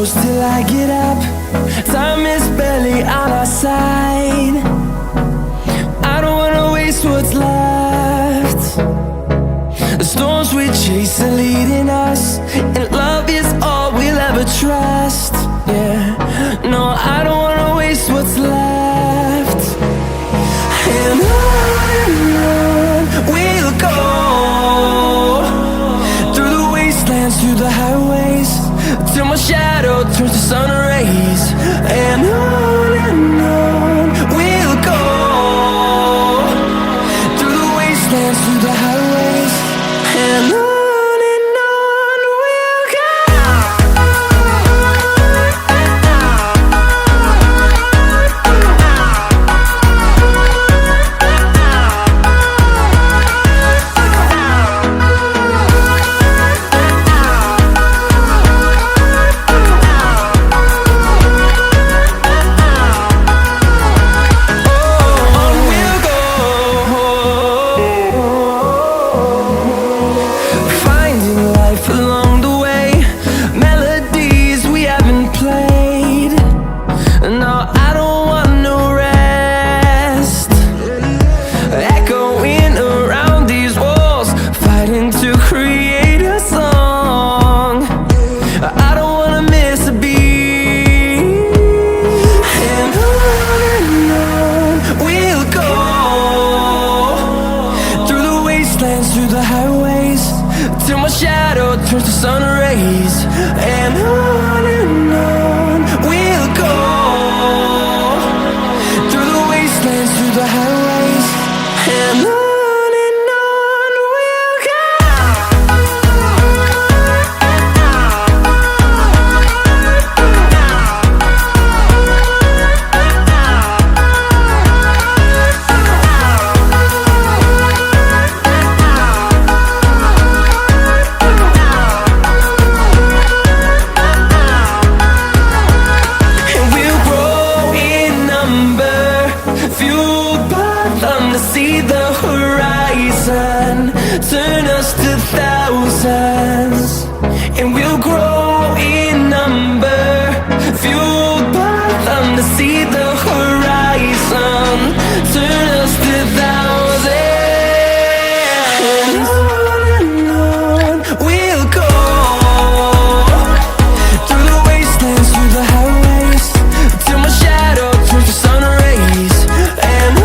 close till I get up. Time is barely on our side. I don't wanna waste what's left. The storms we chase are leading us, and love is all we'll ever trust. Yeah, no, I don't wanna waste what's left. And on we'll go, through the wastelands, through the highways, till my shadow turns to sun rays. And on we'll go, through the wastelands, through the highways, and on we'll go. Through the highways, till my shadow turns to sun rays. And on we'll go, through the wastelands, through the highways, and on we'll go. See the horizon turn us to thousands, and we'll grow in number, fueled by them to see the horizon turn us to thousands. And on we'll go, through the wastelands, through the highways, till my shadow turns to sun rays. And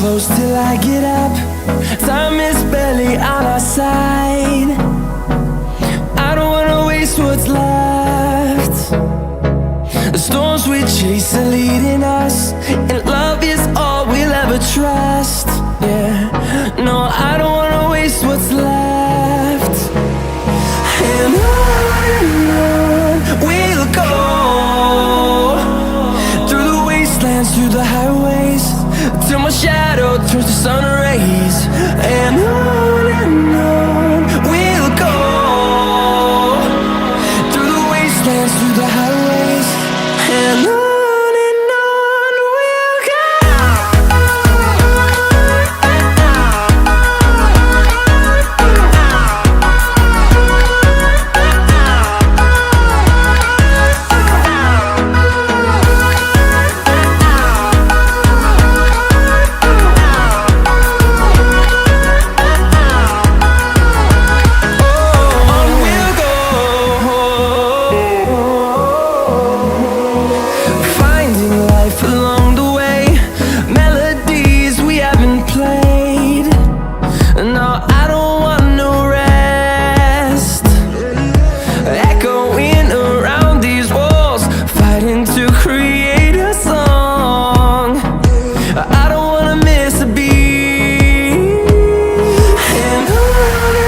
close till I get up. Time is barely on our side. I don't wanna waste what's left. The storms we chase are leading us, and love is all we'll ever trust. Yeah, no, I don't wanna waste what's left. And on we'll go, through the wastelands, through the highways, till my shadow turns to sun rays. And on